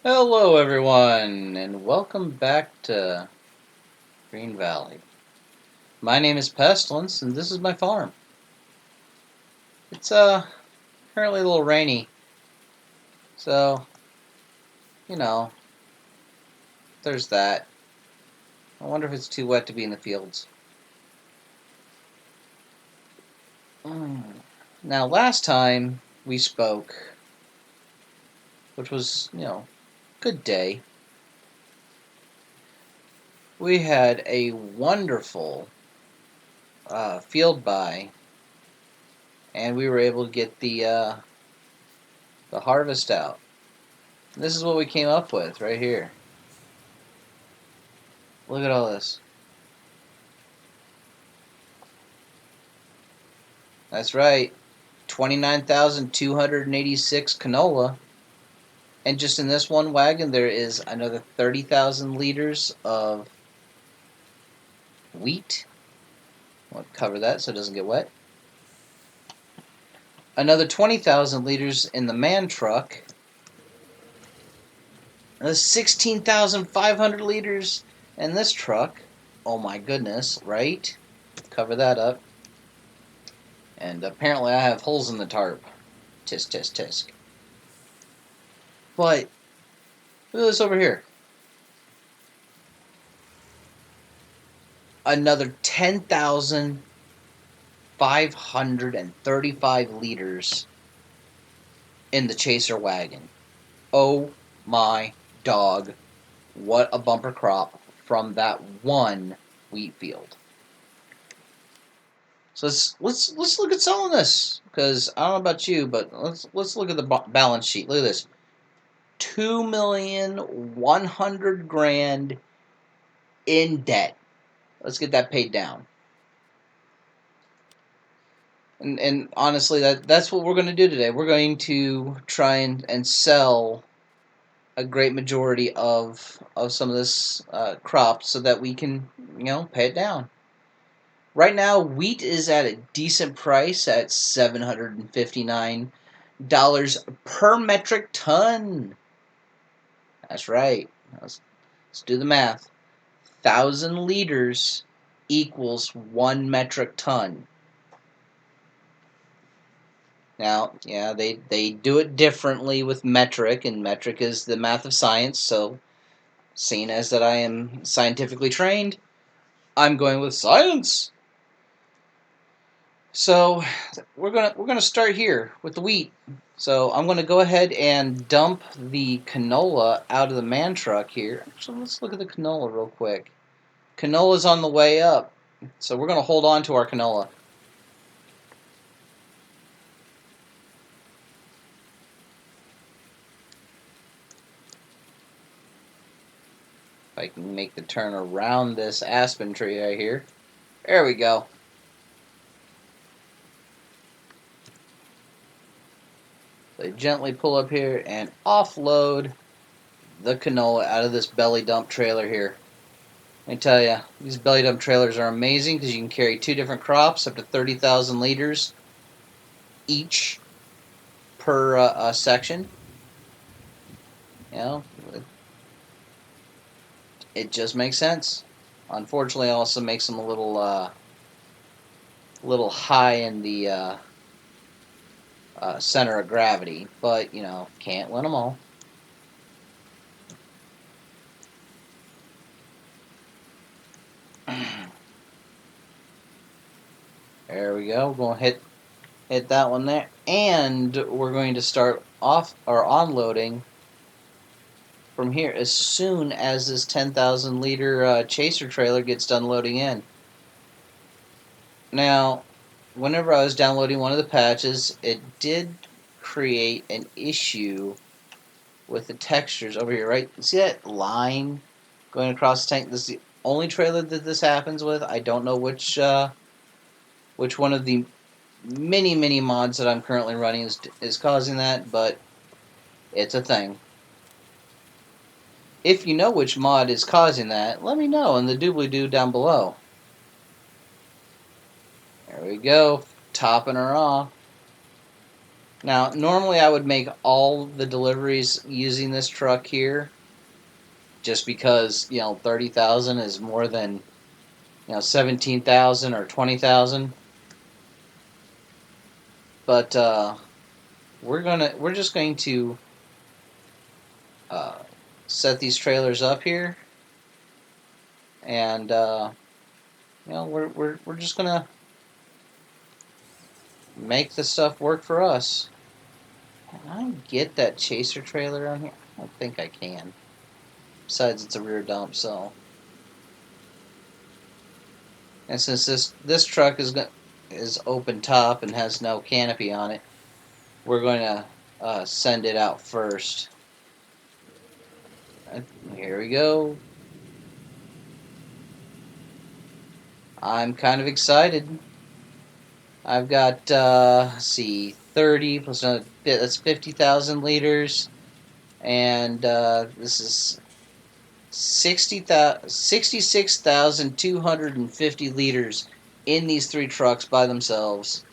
Hello, everyone, and welcome back to Green Valley. My name is Pestilence, and this is my farm. It's currently a little rainy, so you know there's that. I wonder if it's too wet to be in the fields. Mm. Now, last time we spoke, which was good day, we had a wonderful field buy, and we were able to get the harvest out. And this is what we came up with right here. Look at all this. That's right. 29,286 canola. And just in this one wagon, there is another 30,000 liters of wheat. I'll cover that so it doesn't get wet. Another 20,000 liters in the man truck. Another 16,500 liters in this truck. Oh my goodness, right? Cover that up. And apparently I have holes in the tarp. Tisk, tisk, tisk. But look at this over here. Another 10,535 liters in the chaser wagon. Oh my dog. What a bumper crop from that one wheat field. So let's look at selling this, because I don't know about you, but let's look at the balance sheet. Look at this. 2,100,000 in debt. Let's get that paid down. And honestly, that's what we're going to do today. We're going to try and sell a great majority of some of this crop so that we can pay it down. Right now, wheat is at a decent price at $759 per metric ton. That's right. Let's do the math. 1,000 liters equals 1 metric ton. Now, yeah, they do it differently with metric, and metric is the math of science, so seeing as that I am scientifically trained, I'm going with science. So we're gonna start here with the wheat. So I'm gonna go ahead and dump the canola out of the man truck here. Actually, let's look at the canola real quick. Canola's on the way up, so we're gonna hold on to our canola. If I can make the turn around this aspen tree right here. There we go. So gently pull up here and offload the canola out of this belly dump trailer here. Let me tell you, these belly dump trailers are amazing because you can carry 2 different crops up to 30,000 liters each per section. You know, it just makes sense. Unfortunately, it also makes them a little high in the center of gravity, but can't win them all. There we go. We're going to hit that one there, and we're going to start off our onloading from here as soon as this 10,000 liter chaser trailer gets done loading in. Now, whenever I was downloading one of the patches, it did create an issue with the textures over here, right? See that line going across the tank? This is the only trailer that this happens with. I don't know which one of the many mods that I'm currently running is causing that, but it's a thing. If you know which mod is causing that, let me know in the doobly-doo down below. There we go, topping her off. Now, normally I would make all the deliveries using this truck here, just because 30,000 is more than 17,000 or 20,000. But we're just going to uh, set these trailers up here, and we're just gonna make the stuff work for us. Can I get that chaser trailer on here? I don't think I can. Besides, it's a rear dump, so. And since this truck is open top and has no canopy on it, we're going to send it out first. Here we go. I'm kind of excited. I've got let's see, 30 plus another bit. That's 50,000 liters, and this is 66,250 liters in these three trucks by themselves.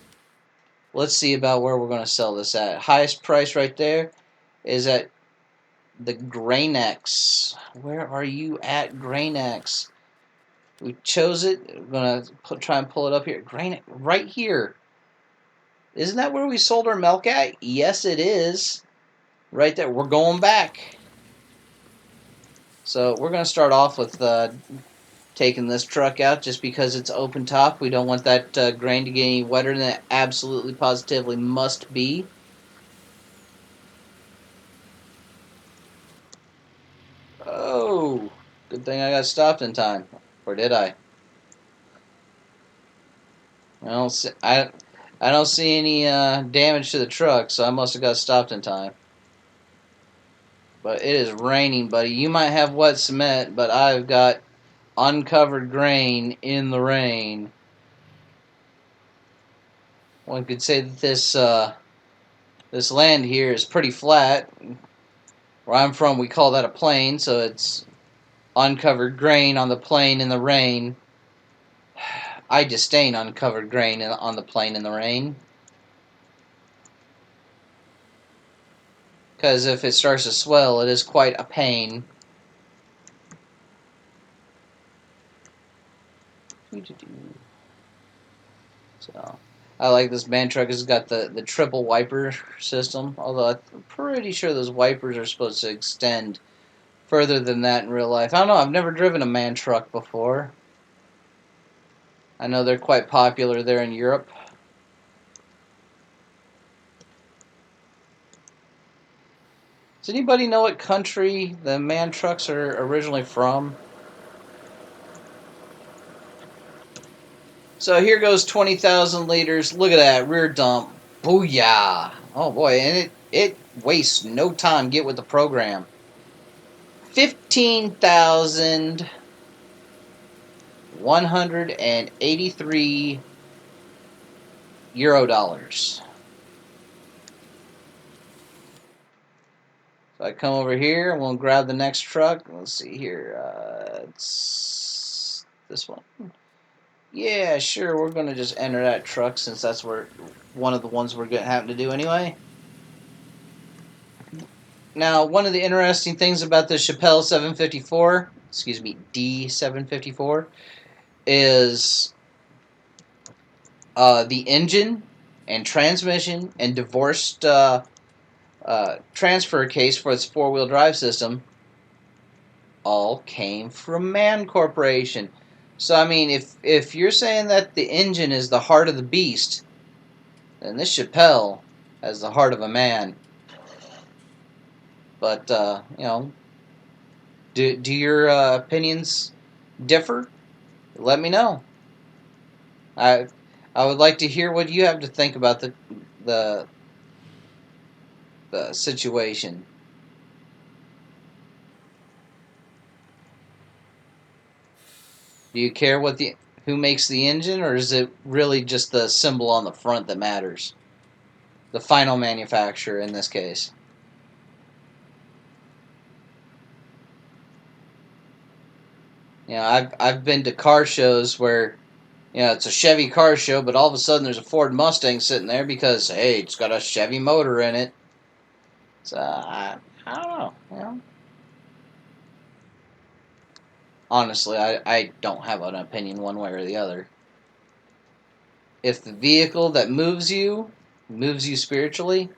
Let's see about where we're going to sell this at. Highest price right there is at the Grainex. Where are you at, Grainex? We chose it. We're going to try and pull it up here. Grainex, right here. Isn't that where we sold our milk at? Yes, it is. Right there. We're going back. So we're going to start off with taking this truck out just because it's open top. We don't want that grain to get any wetter than it absolutely positively must be. Oh, good thing I got stopped in time. Or did I? I don't see any damage to the truck, so I must have got stopped in time. But it is raining, buddy. You might have wet cement, but I've got uncovered grain in the rain. One could say that this land here is pretty flat. Where I'm from, we call that a plain, so it's uncovered grain on the plain in the rain. I disdain uncovered grain on the plain in the rain. Because if it starts to swell, it is quite a pain. So, I like this man truck. It's got the triple wiper system. Although I'm pretty sure those wipers are supposed to extend further than that in real life. I don't know. I've never driven a man truck before. I know they're quite popular there in Europe. Does anybody know what country the man trucks are originally from? So here goes 20,000 liters. Look at that rear dump. Booyah! Oh boy, and it wastes no time. Get with the program. 15,183 euro dollars. So I come over here and we'll grab the next truck. Let's see here. It's this one. Yeah, sure. We're going to just enter that truck since that's one of the ones we're going to happen to do anyway. Now, one of the interesting things about the Chappelle 754, excuse me, D754, is the engine and transmission and divorced transfer case for its four-wheel drive system all came from Man Corporation. So, I mean, if you're saying that the engine is the heart of the beast, then this Chappelle has the heart of a man. But do your opinions differ? Let me know. I I would like to hear what you have to think about the the situation. Do you care who makes the engine, or is it really just the symbol on the front that matters? The final manufacturer in this case. I've been to car shows where it's a Chevy car show, but all of a sudden there's a Ford Mustang sitting there because, hey, it's got a Chevy motor in it. So, I don't know. Honestly, I don't have an opinion one way or the other. If the vehicle that moves you spiritually,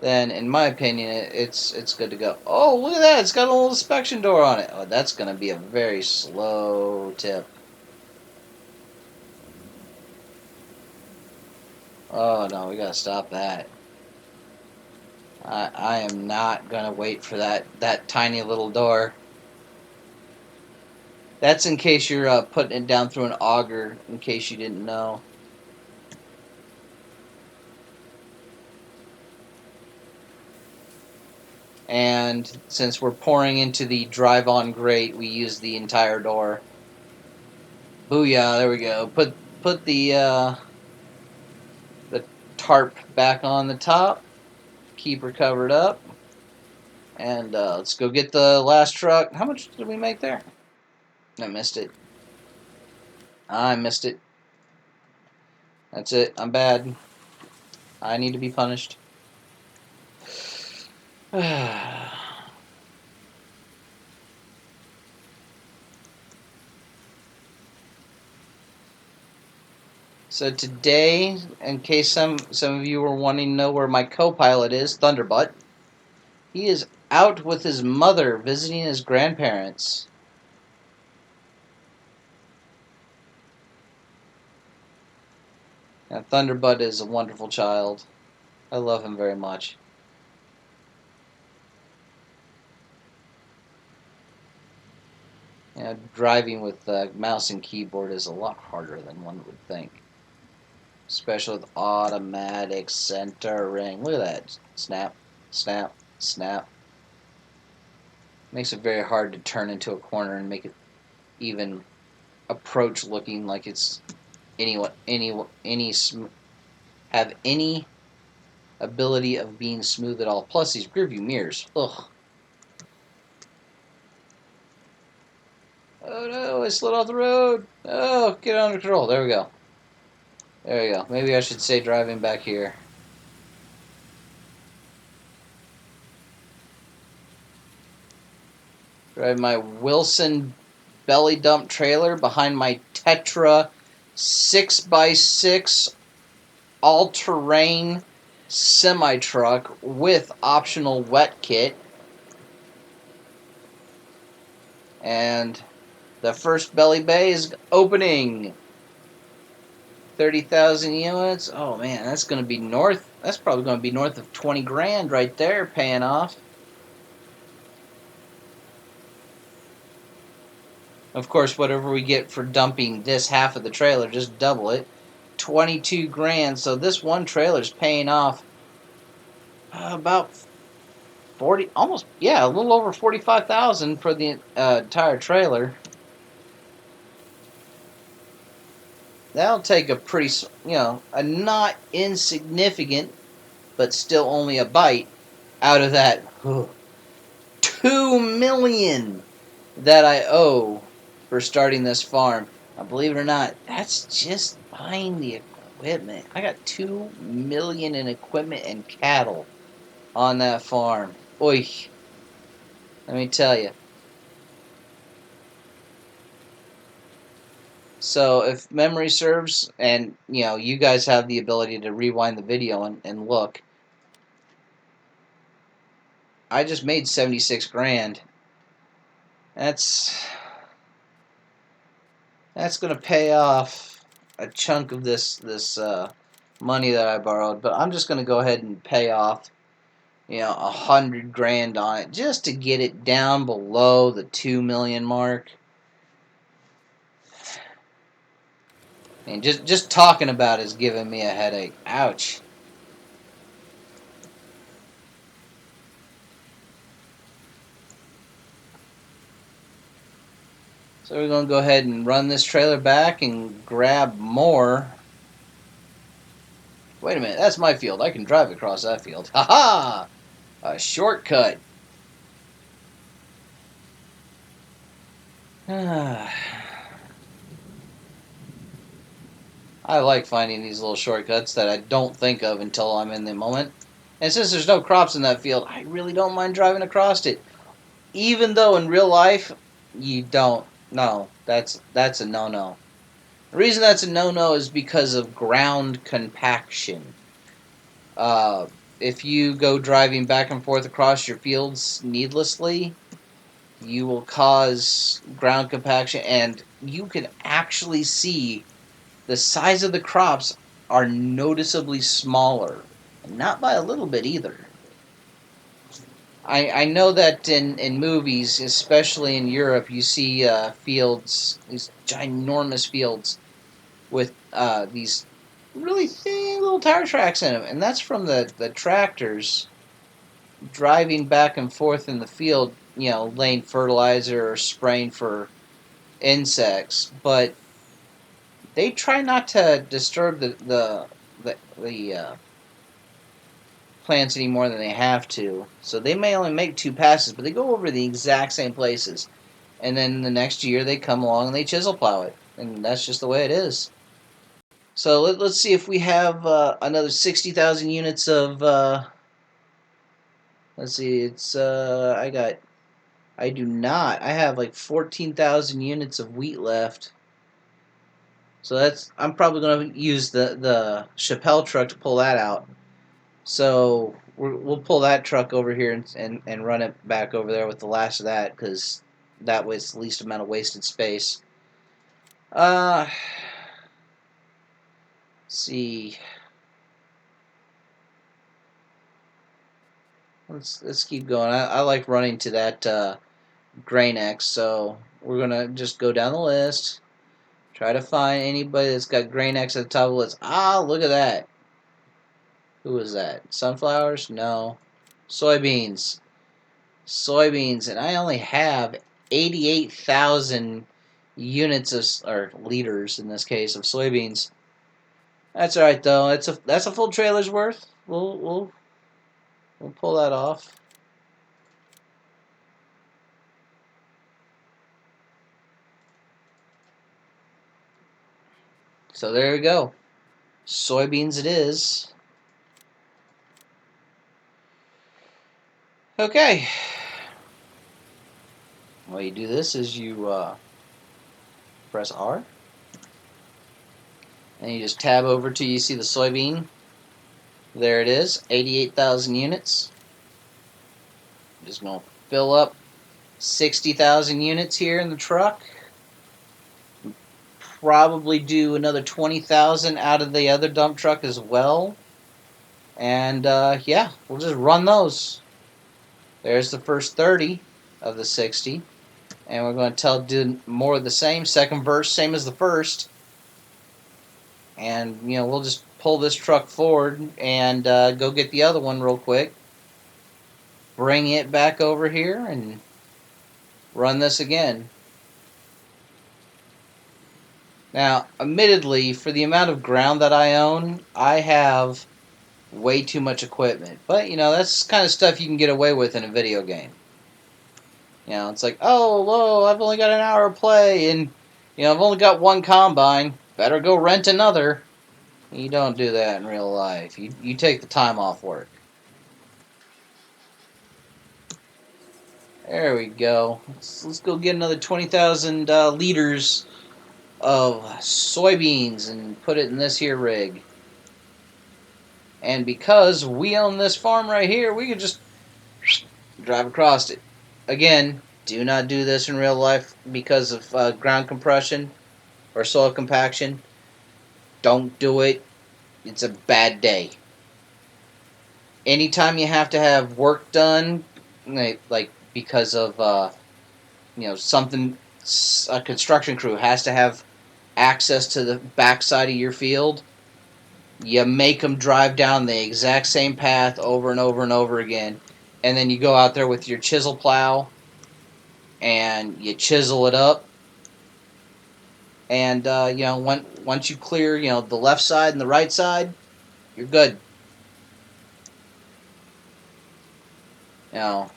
then in my opinion, it's good to go. Oh, look at that! It's got a little inspection door on it. Oh, that's going to be a very slow tip. Oh no, we gotta stop that. I am not gonna wait for that tiny little door. That's in case you're putting it down through an auger. In case you didn't know. And since we're pouring into the drive-on grate, we use the entire door. Booyah! There we go. Put the tarp back on the top. Keep her covered up. And let's go get the last truck. How much did we make there? I missed it. I missed it. That's it. I'm bad. I need to be punished. So today, in case some of you were wanting to know where my co-pilot is, Thunderbutt, he is out with his mother visiting his grandparents. And Thunderbutt is a wonderful child. I love him very much. Driving with mouse and keyboard is a lot harder than one would think, especially with automatic centering. Look at that. Snap, snap, snap. Makes it very hard to turn into a corner and make it even approach looking like it's have any ability of being smooth at all. Plus these rearview mirrors. Ugh. Oh no, I slid off the road. Oh, get under control. There we go. There we go. Maybe I should say driving back here. Drive my Wilson belly dump trailer behind my Tetra 6x6 all-terrain semi-truck with optional wet kit. And the first belly bay is opening. 30,000 units. Oh man, that's going to be north. That's probably going to be north of 20 grand right there paying off. Of course, whatever we get for dumping this half of the trailer, just double it. 22 grand. So this one trailer is paying off about 40, almost, yeah, a little over 45,000 for the entire trailer. That'll take a pretty, a not insignificant, but still only a bite out of that 2 million that I owe for starting this farm. Now, believe it or not, that's just buying the equipment. I got 2 million in equipment and cattle on that farm. Oy, let me tell you. So if memory serves, and you guys have the ability to rewind the video and look, I just made 76 grand. That's going to pay off a chunk of this money that I borrowed, but I'm just going to go ahead and pay off 100 grand on it just to get it down below the 2 million mark. And just talking about it is giving me a headache. Ouch. So we're going to go ahead and run this trailer back and grab more. Wait a minute, that's my field. I can drive across that field. Ha-ha! A shortcut. I like finding these little shortcuts that I don't think of until I'm in the moment. And since there's no crops in that field, I really don't mind driving across it. Even though in real life, you don't. No, that's a no-no. The reason that's a no-no is because of ground compaction. Uh, if you go driving back and forth across your fields needlessly, you will cause ground compaction, and you can actually see the size of the crops are noticeably smaller. Not by a little bit either. I know that in movies, especially in Europe, you see fields, these ginormous fields with these really thin little tire tracks in them. And that's from the tractors driving back and forth in the field, laying fertilizer or spraying for insects. But they try not to disturb the plants any more than they have to. So they may only make two passes, but they go over the exact same places. And then the next year they come along and they chisel plow it. And that's just the way it is. So let's see if we have another 60,000 units of. Let's see, I do not. I have like 14,000 units of wheat left. So I'm probably going to use the Chappelle truck to pull that out. So we'll pull that truck over here and run it back over there with the last of that, because that was the least amount of wasted space. Let's see. Let's keep going. I like running to that Grain X, so we're gonna just go down the list. Try to find anybody that's got Grain X at the top of the list. Ah, look at that. Who is that? Sunflowers? No. Soybeans. Soybeans, and I only have 88,000 units or liters in this case of soybeans. That's all right though. That's a full trailer's worth. We'll pull that off. So there we go. Soybeans it is. Okay. The way you do this is you press R, and you just tab over till you see the soybean. There it is, 88,000 units. I'm just going to fill up 60,000 units here in the truck. Probably do another 20,000 out of the other dump truck as well. And yeah, we'll just run those. There's the first 30 of the 60. And we're going to do more of the same. Second verse, same as the first. And, we'll just pull this truck forward and go get the other one real quick. Bring it back over here and run this again. Now, admittedly, for the amount of ground that I own, I have way too much equipment. But, that's kind of stuff you can get away with in a video game. It's like, oh, whoa, I've only got an hour of play, and, I've only got one combine. Better go rent another. You don't do that in real life. You take the time off work. There we go. Let's go get another 20,000 liters of soybeans and put it in this here rig. And because we own this farm right here, we can just drive across it. Again, do not do this in real life because of ground compression or soil compaction. Don't do it. It's a bad day. Anytime you have to have work done, like because of something, a construction crew has to have access to the backside of your field, you make them drive down the exact same path over and over and over again, and then you go out there with your chisel plow and you chisel it up, and once you clear the left side and the right side, you're good. you know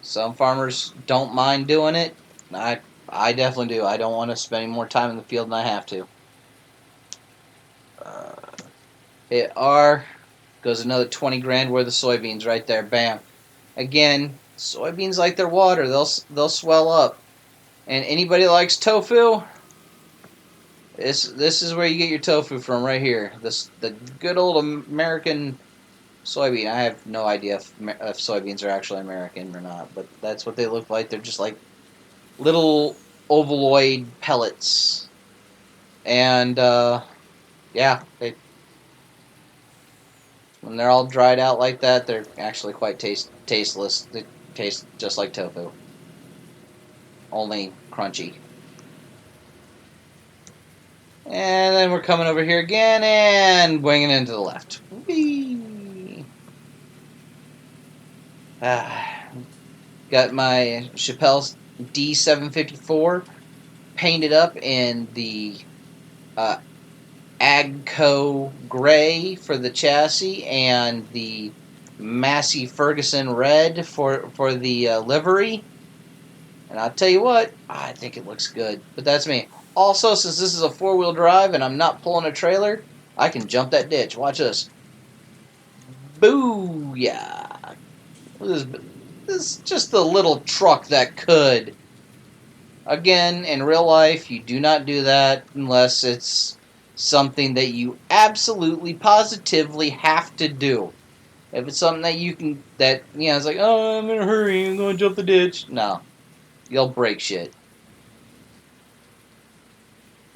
some farmers don't mind doing it. I definitely do. I don't want to spend any more time in the field than I have to. Hit R. Goes another 20 grand worth of soybeans right there. Bam. Again, soybeans like their water. They'll swell up. And anybody that likes tofu, this is where you get your tofu from right here. The good old American soybean. I have no idea if soybeans are actually American or not, but that's what they look like. They're just like little ovaloid pellets. And yeah, when they're all dried out like that, they're actually quite tasteless. They taste just like tofu, only crunchy. And then we're coming over here again and winging into the left. Whee! Ah, got my Chappelle D754 painted up in the uh, Agco gray for the chassis and the Massey Ferguson red for the livery. And I'll tell you what, I think it looks good. But that's me. Also, since this is a four-wheel drive and I'm not pulling a trailer, I can jump that ditch. Watch this. Booyah! This is just the little truck that could. Again, in real life, you do not do that unless it's something that you absolutely, positively have to do. If it's something that you can, that, it's like, oh, I'm in a hurry, I'm going to jump the ditch. No, you'll break shit.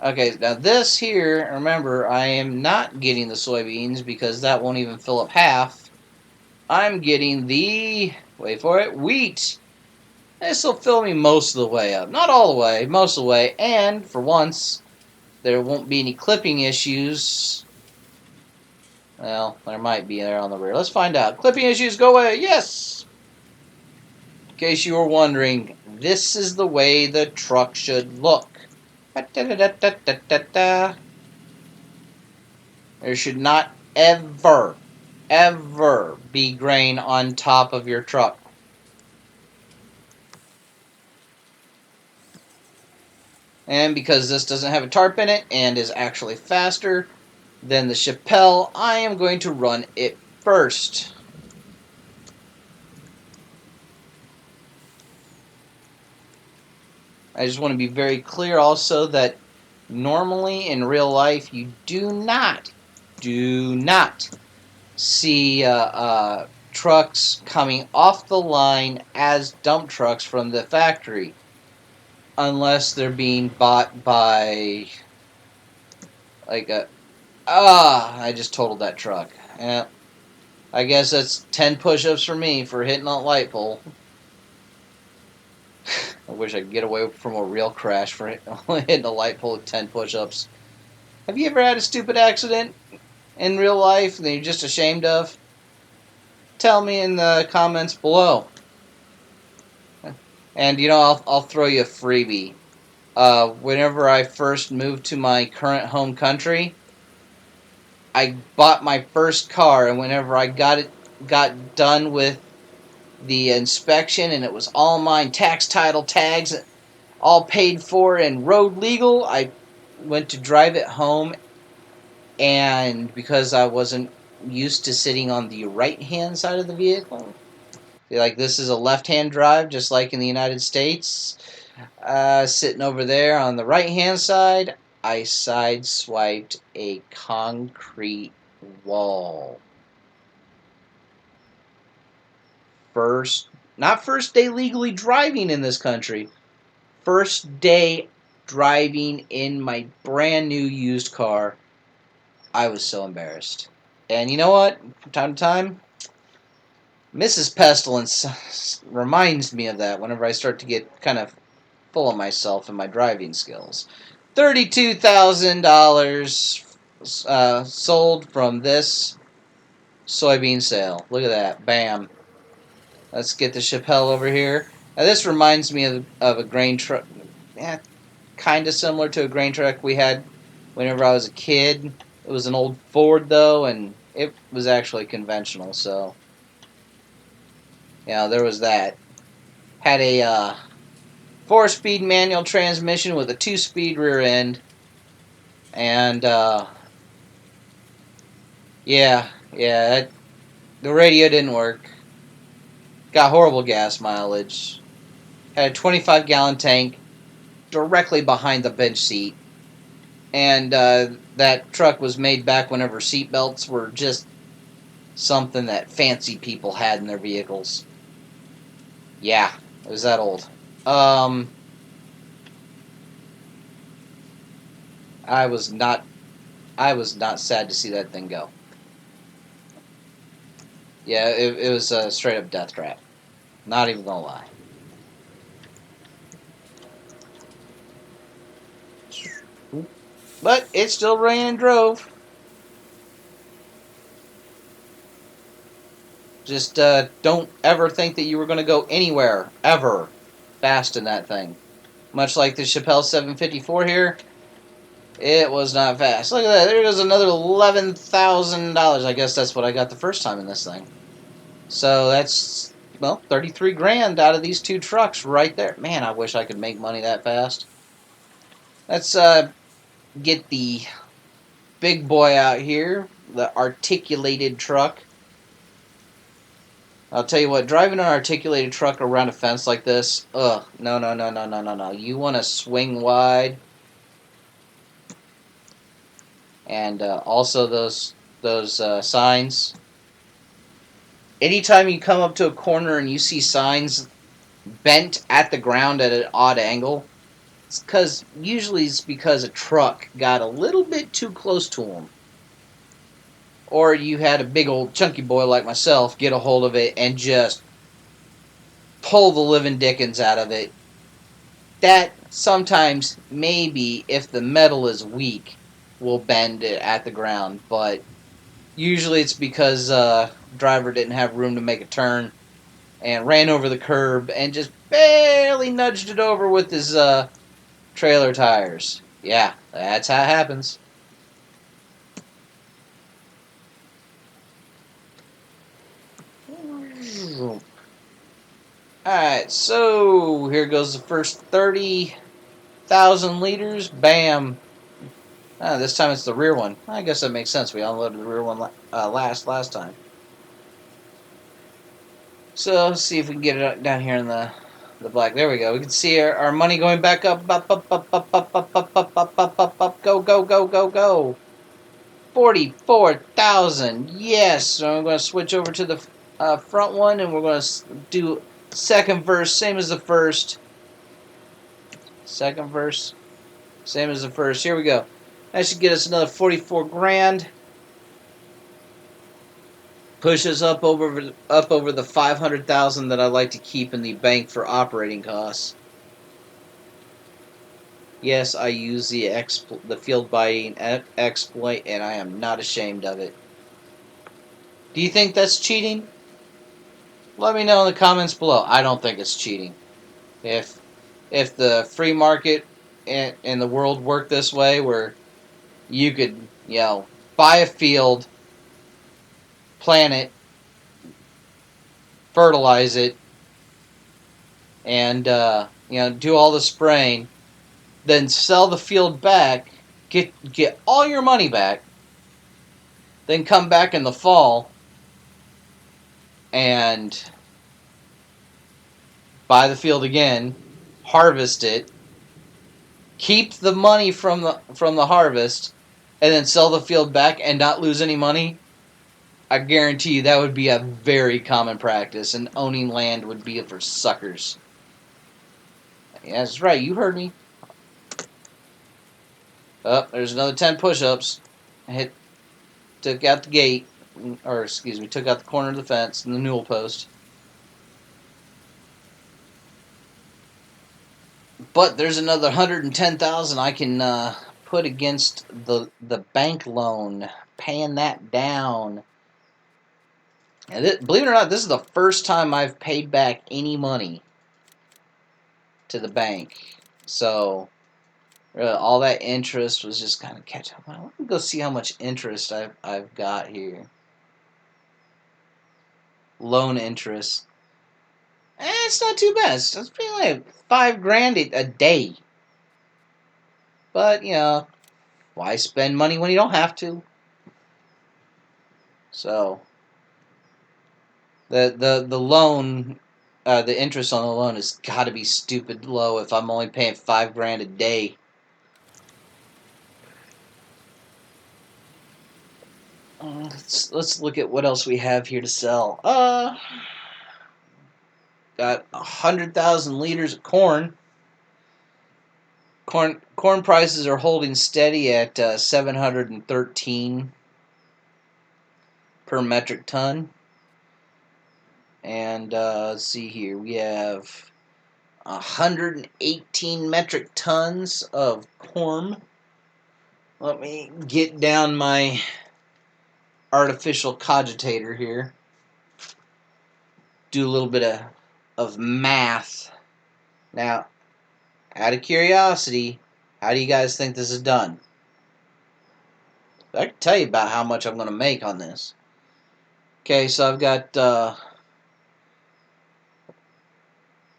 Okay, now this here, remember, I am not getting the soybeans because that won't even fill up half. I'm getting the, wait for it, wheat. This will fill me most of the way up. Not all the way, most of the way. And for once, there won't be any clipping issues. Well, there might be there on the rear. Let's find out. Clipping issues, go away. Yes! In case you were wondering, this is the way the truck should look. There should not ever, ever be grain on top of your truck. And because this doesn't have a tarp in it and is actually faster than the Chappelle, I am going to run it first. I just want to be very clear also that normally in real life you do not see trucks coming off the line as dump trucks from the factory unless they're being bought by like a I just totaled that truck. Yeah, I guess that's 10 push-ups for me for hitting that light pole. I wish I could get away from a real crash for hitting a light pole with 10 push-ups. Have you ever had a stupid accident in real life that you're just ashamed of? Tell me in the comments below. And I'll throw you a freebie. Whenever I first moved to my current home country, I bought my first car, and whenever I got done with the inspection, and it was all mine, tax, title, tags, all paid for and road legal, I went to drive it home, and because I wasn't used to sitting on the right-hand side of the vehicle, like this is a left-hand drive, just like in the United States, sitting over there on the right-hand side, I sideswiped a concrete wall. Not first day legally driving in this country, first day driving in my brand new used car. I was so embarrassed. And you know what? From time to time, Mrs. Pestilence reminds me of that whenever I start to get kind of full of myself and my driving skills. $32,000 sold from this soybean sale. Look at that. Bam. Let's get the Chappelle over here. Now, this reminds me of a grain truck. Yeah, kind of similar to a grain truck we had whenever I was a kid. It was an old Ford, though, and it was actually conventional, so, there was that. Had a 4-speed manual transmission with a 2-speed rear end. And, yeah, the radio didn't work. Got horrible gas mileage. Had a 25-gallon tank directly behind the bench seat. And that truck was made back whenever seatbelts were just something that fancy people had in their vehicles. Yeah, it was that old. I was not sad to see that thing go. Yeah, it was a straight up death trap. Not even gonna lie. But it still ran and drove. Just don't ever think that you were going to go anywhere, ever, fast in that thing. Much like the Chappelle 754 here, it was not fast. Look at that. There goes another $11,000. I guess that's what I got the first time in this thing. So that's, well, 33 grand out of these two trucks right there. Man, I wish I could make money that fast. Let's get the big boy out here, the articulated truck. I'll tell you what, driving an articulated truck around a fence like this, ugh, no, no, no, no, no, no, no. You want to swing wide, and also those signs. Anytime you come up to a corner and you see signs bent at the ground at an odd angle, it's because a truck got a little bit too close to them. Or you had a big old chunky boy like myself get a hold of it and just pull the living dickens out of it. That sometimes, maybe, if the metal is weak, will bend it at the ground, but usually it's because driver didn't have room to make a turn and ran over the curb and just barely nudged it over with his trailer tires. Yeah, that's how it happens. Alright, so here goes the first 30,000 liters. Bam. This time it's the rear one. I guess that makes sense. We unloaded the rear one last time. So let's see if we can get it down here in the black. There we go. We can see our money going back up, up, up, up, up, up, up, up, up, up, up, up, up. Go, go, go, go, go. 44,000. Yes. So I'm going to switch over to the front one, and we're going to do second verse, same as the first. Second verse, same as the first. Here we go. That should get us another 44 grand. Push us up over the 500,000 that I like to keep in the bank for operating costs. Yes, I use the field biting exploit, and I am not ashamed of it. Do you think that's cheating? Let me know in the comments below. I don't think it's cheating. If the free market and the world worked this way, where you could, buy a field, plant it, fertilize it, and do all the spraying, then sell the field back, get all your money back, then come back in the fall and buy the field again, harvest it, keep the money from the harvest, and then sell the field back and not lose any money. I guarantee you that would be a very common practice, and owning land would be for suckers. Yeah, that's right. You heard me. Oh, there's another 10 push-ups. Took out the gate, or excuse me, took out the corner of the fence and the newel post. But there's another 110,000 I can put against the bank loan, paying that down. And believe it or not, this is the first time I've paid back any money to the bank. So all that interest was just kind of catch up. Let me go see how much interest I've got here. Loan interest. It's not too bad. It's pretty like $5,000 a day. But why spend money when you don't have to? So the loan, the interest on the loan has got to be stupid low if I'm only paying $5,000 a day. Let's look at what else we have here to sell. Got 100,000 liters of corn. Corn prices are holding steady at 713 per metric ton. And let's see here, we have 118 metric tons of corn. Let me get down my artificial cogitator here. Do a little bit of math. Now, out of curiosity, how do you guys think this is done? I can tell you about how much I'm going to make on this. Okay, so I've got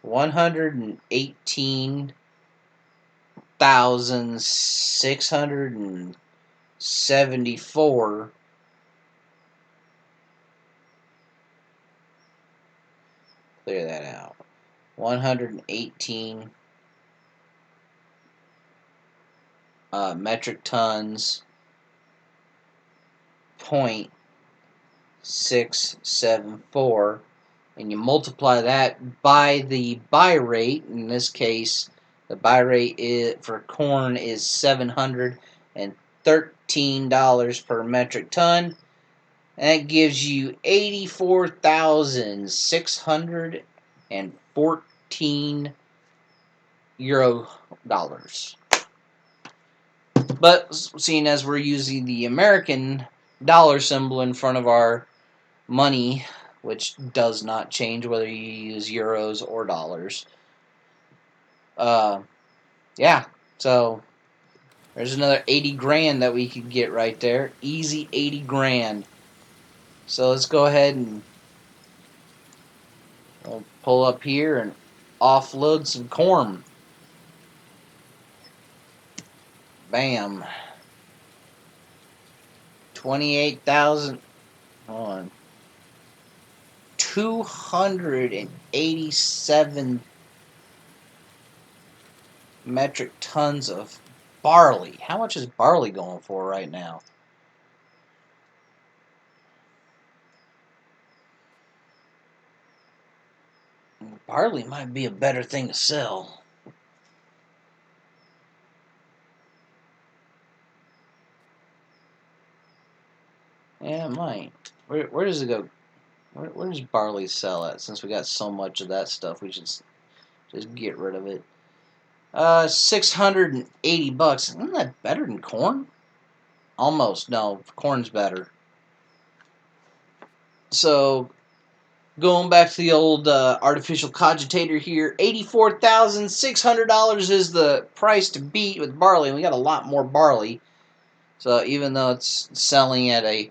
118,674. Clear that out. 118 metric tons, 0.674, and you multiply that by the buy rate. In this case, the buy rate for corn is $713 per metric ton. And that gives you 84,614 euro dollars. But seeing as we're using the American dollar symbol in front of our money, which does not change whether you use euros or dollars, yeah, so there's another 80 grand that we could get right there. Easy 80 grand. So let's go ahead and we'll pull up here and offload some corn. Bam. 28,000. Hold on. 287 metric tons of barley. How much is barley going for right now? Barley might be a better thing to sell. Yeah, it might. Where does it go? Where does barley sell at? Since we got so much of that stuff, we should just get rid of it. $680. Isn't that better than corn? Almost. No, corn's better. So, going back to the old artificial cogitator here, $84,600 is the price to beat with barley, and we got a lot more barley. So even though it's selling at a,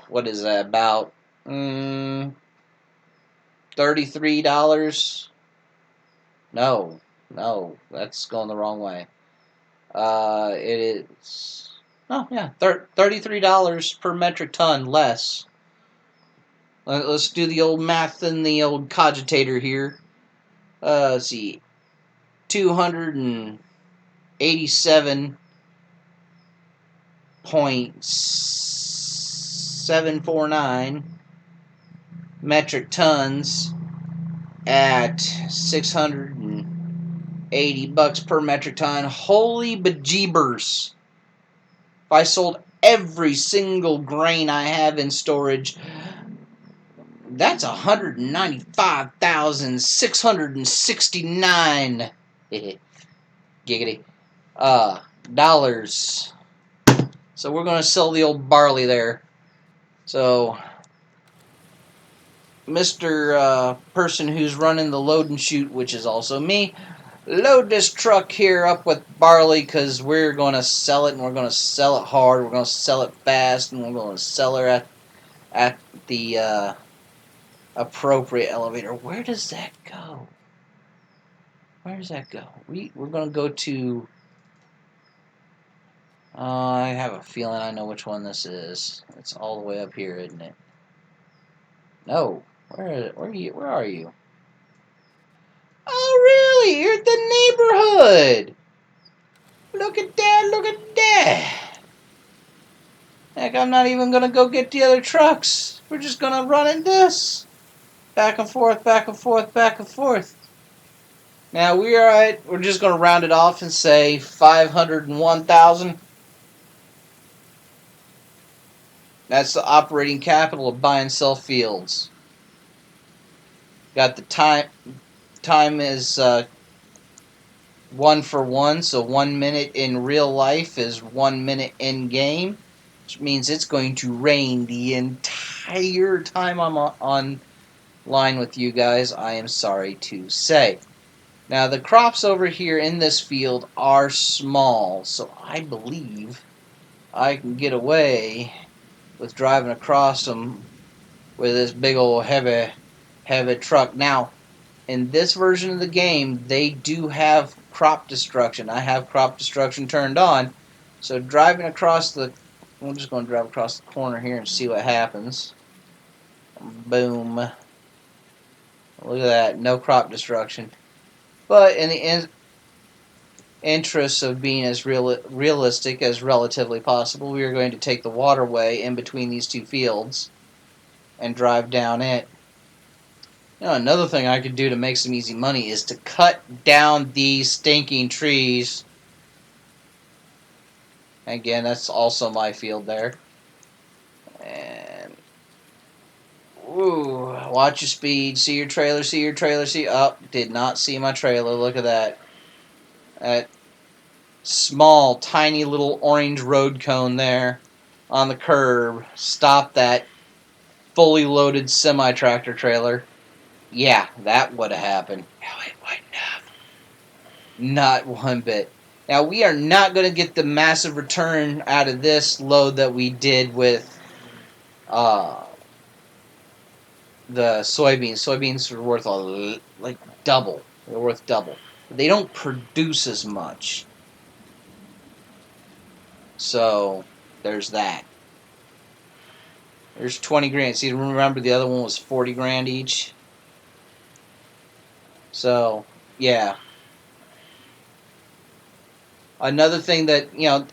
what is that, about $33? No, that's going the wrong way. It is, oh yeah, $33 per metric ton less. Let's do the old math in the old cogitator here. Let's see, 287.749 metric tons at $680 per metric ton. Holy bejeebers. If I sold every single grain I have in storage, that's 195,669 giggity dollars. So we're going to sell the old barley there. So Mr. Person who's running the load and shoot, which is also me, load this truck here up with barley because we're going to sell it, and we're going to sell it hard. We're going to sell it fast, and we're going to sell it at the appropriate elevator. Where does that go? Where does that go? We're going to go to... I have a feeling I know which one this is. It's all the way up here, isn't it? No. Where are you? Oh, really? You're at the neighborhood. Look at that, look at that. Heck, I'm not even going to go get the other trucks. We're just going to run in this. Back and forth, back and forth, back and forth. Now, we're just going to round it off and say 501,000. That's the operating capital of buy and sell fields. Got the time. Time is 1 for 1, so 1 minute in real life is 1 minute in game, which means it's going to rain the entire time I'm online with you guys. I am sorry to say. Now, the crops over here in this field are small, so I believe I can get away with driving across them with this big old heavy truck. Now, in this version of the game, they do have crop destruction. I have crop destruction turned on, so driving across the... I'm just going to drive across the corner here and see what happens. Boom. Look at that, no crop destruction. But in the interest of being as realistic as relatively possible, we are going to take the waterway in between these two fields and drive down it. You know, another thing I could do to make some easy money is to cut down these stinking trees. Again, that's also my field there. And ooh, watch your speed. See your trailer, see your trailer, see... Oh, did not see my trailer. Look at that. That small, tiny little orange road cone there on the curb. Stop that fully loaded semi-tractor trailer. Yeah, that would have happened. No, it wouldn't have. Not one bit. Now, we are not going to get the massive return out of this load that we did with the soybeans. Soybeans are worth like double. They're worth double. But they don't produce as much. So, there's that. There's 20 grand. See, remember the other one was 40 grand each? So, yeah. Another thing that, you know,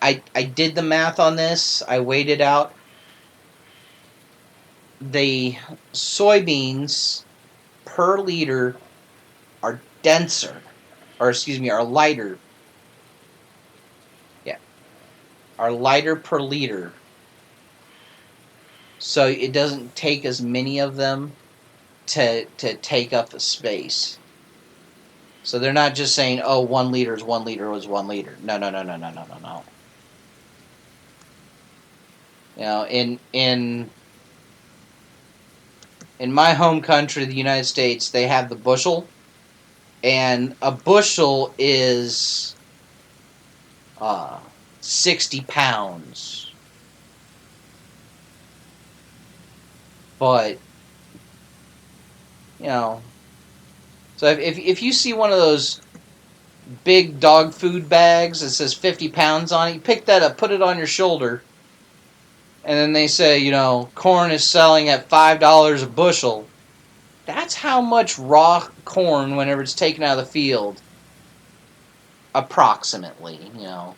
I did the math on this. I weighed it out. The soybeans per liter are denser, or excuse me, are lighter. Yeah, are lighter per liter. So it doesn't take as many of them to take up the space. So they're not just saying, oh, 1 liter is 1 liter was 1 liter. No, no, no, no, no, no, no, no. You know, in my home country, the United States, they have the bushel, and a bushel is 60 pounds. But, you know, so if you see one of those big dog food bags that says 50 pounds on it, you pick that up, put it on your shoulder, and then they say, you know, corn is selling at $5 a bushel. That's how much raw corn, whenever it's taken out of the field, approximately, you know,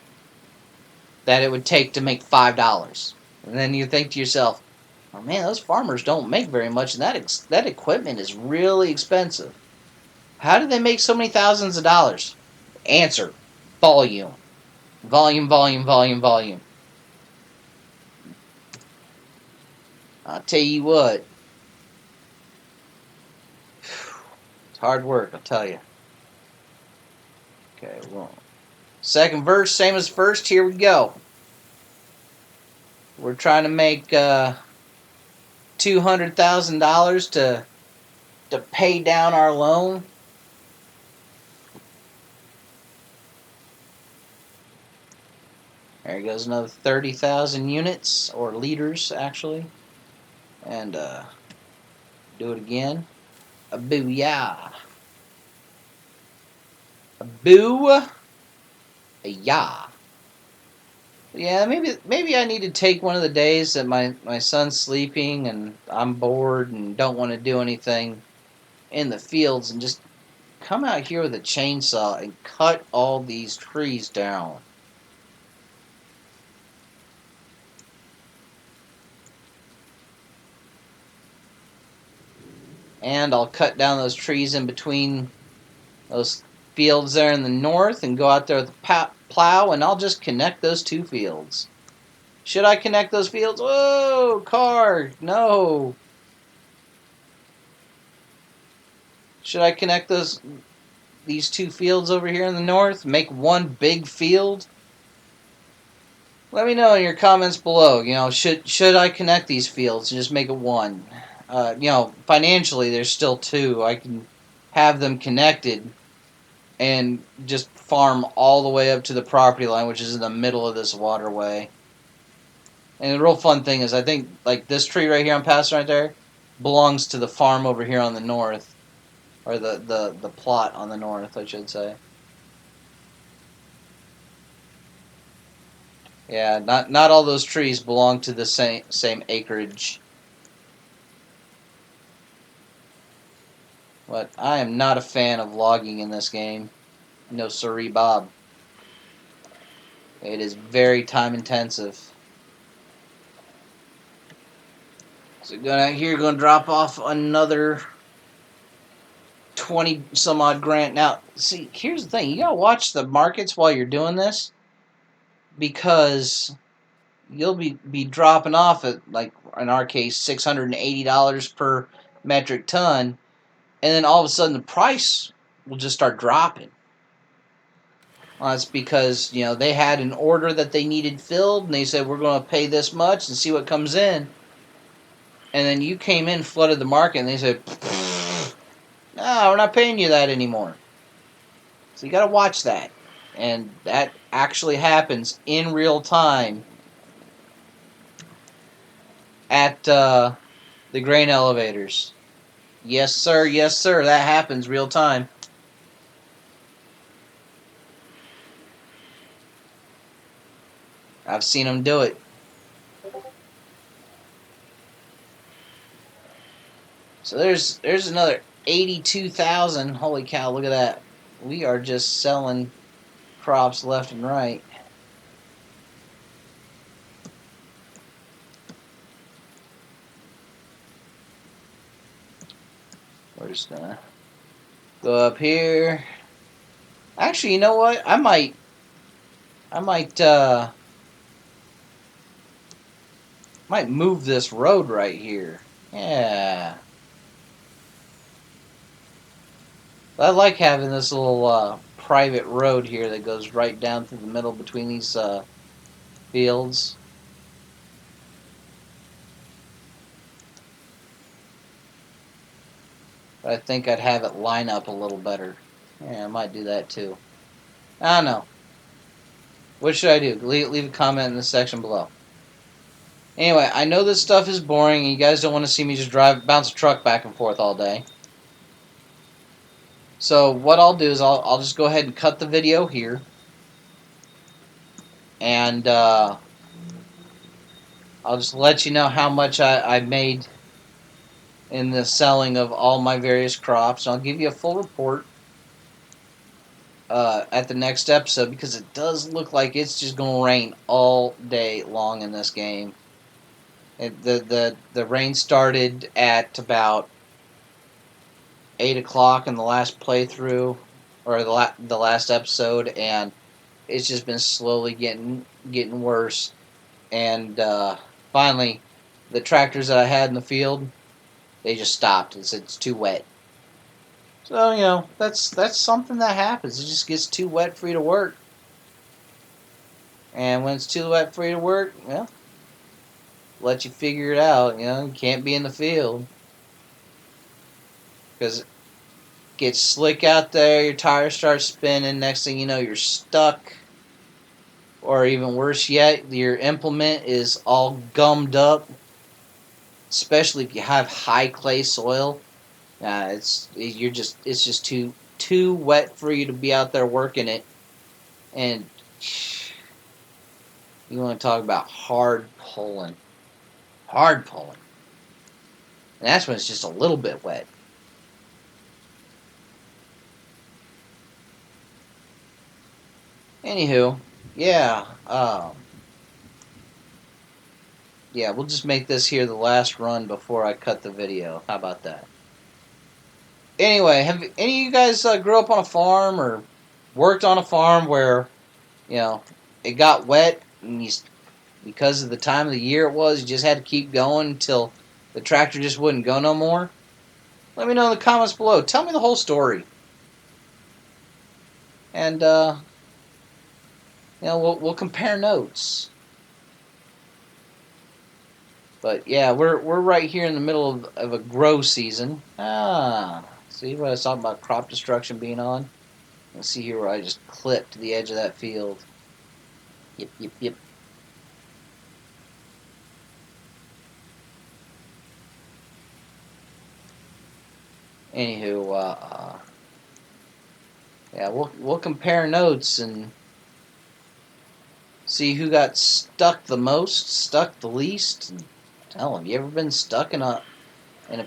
that it would take to make $5. And then you think to yourself, oh man, those farmers don't make very much, and that equipment is really expensive. How do they make so many thousands of dollars? Answer: volume. Volume, volume, volume, volume. I'll tell you what. It's hard work, I'll tell you. Okay, well, second verse, same as first. Here we go. We're trying to make $200,000 to pay down our loan. There goes another 30,000 units, or liters, actually. And Do it again. A booyah. A boo. A yah. Yeah, maybe I need to take one of the days that my son's sleeping and I'm bored and don't want to do anything in the fields and just come out here with a chainsaw and cut all these trees down. And I'll cut down those trees in between those fields there in the north and go out there with a plow and I'll just connect those two fields. Should I connect those fields? Whoa, car, no. Should I connect these two fields over here in the north? Make one big field? Let me know in your comments below. Should I connect these fields and just make it one? Financially, there's still two. I can have them connected and just farm all the way up to the property line, which is in the middle of this waterway. And the real fun thing is, I think like this tree right here I'm passing right there belongs to the farm over here on the north, or the plot on the north, I should say. Yeah, not all those trees belong to the same acreage. But I am not a fan of logging in this game. No siree, Bob. It is very time intensive. So going out here, going to drop off another 20 some odd grand. Now, see, here's the thing. You got to watch the markets while you're doing this, because you'll be dropping off at, like in our case, $680 per metric ton, and then all of a sudden the price will just start dropping. Well, that's because they had an order that they needed filled, and they said we're going to pay this much and see what comes in. And then you came in, flooded the market, and they said, "No, we're not paying you that anymore." So you got to watch that, and that actually happens in real time at the grain elevators. Yes, sir. Yes, sir. That happens real time. I've seen them do it. So there's another 82,000. Holy cow! Look at that. We are just selling crops left and right. We're just gonna go up here. Actually, you know what? I might move this road right here. Yeah. I like having this little private road here that goes right down through the middle between these fields. But I think I'd have it line up a little better. Yeah, I might do that too. I don't know. What should I do? Leave a comment in the section below. Anyway, I know this stuff is boring, and you guys don't want to see me just bounce a truck back and forth all day. So what I'll do is I'll just go ahead and cut the video here, and I'll just let you know how much I made in the selling of all my various crops. And I'll give you a full report at the next episode, because it does look like it's just going to rain all day long in this game. The rain started at about 8 o'clock in the last playthrough, or the last episode, and it's just been slowly getting worse. And finally, the tractors that I had in the field, they just stopped and said it's too wet. So that's something that happens. It just gets too wet for you to work, and when it's too wet for you to work, well, let you figure it out. You can't be in the field because it gets slick out there. Your tires start spinning. Next thing you know, you're stuck. Or even worse yet, your implement is all gummed up. especially if you have high clay soil. It's just too wet for you to be out there working it, and you want to talk about hard pulling, and that's when it's just a little bit wet. Anywho, yeah, yeah, we'll just make this here the last run before I cut the video. How about that? Anyway, have any of you guys grew up on a farm or worked on a farm where you know it got wet and because of the time of the year it was, you just had to keep going until the tractor just wouldn't go no more? Let me know in the comments below. Tell me the whole story, and we'll compare notes. But yeah, we're right here in the middle of a grow season. See what I was talking about crop destruction being on? Let's see here where I just clipped the edge of that field. Yep, yep, yep. Anywho, yeah, we'll compare notes and see who got stuck the most, stuck the least. And tell them, you ever been stuck in a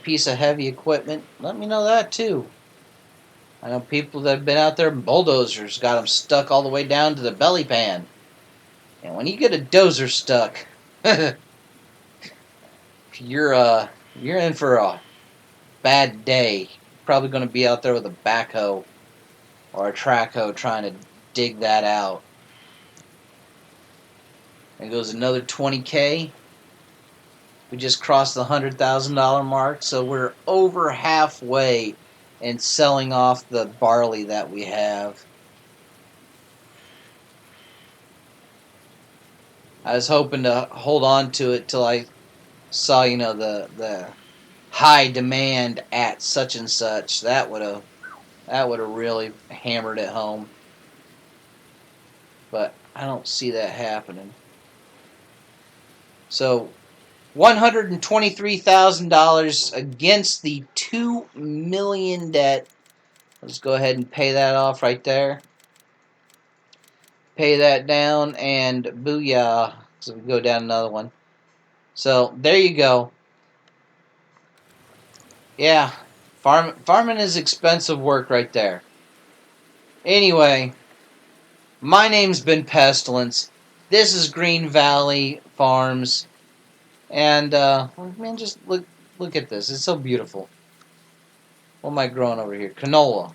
piece of heavy equipment? Let me know that too. I know people that have been out there, bulldozers got them stuck all the way down to the belly pan. And when you get a dozer stuck, you're in for a bad day. You're probably going to be out there with a backhoe or a track hoe trying to dig that out. And goes another 20K. We just crossed the $100,000 mark, so we're over halfway in selling off the barley that we have. I was hoping to hold on to it till I saw, the high demand at such and such. That would have really hammered it home. But I don't see that happening. So $123,000 against the $2 million debt. Let's go ahead and pay that off right there. Pay that down, and booyah. So we go down another one. So there you go. Yeah, farming is expensive work right there. Anyway, my name's been Pestilence. This is Green Valley Farms, and man, just look at this. It's so beautiful. What am I growing over here? Canola,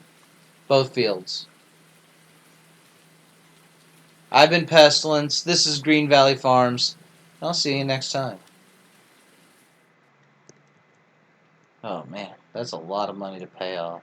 both fields. I've been Pestilence. This is Green Valley Farms. I'll see you next time. Oh man, that's a lot of money to pay off.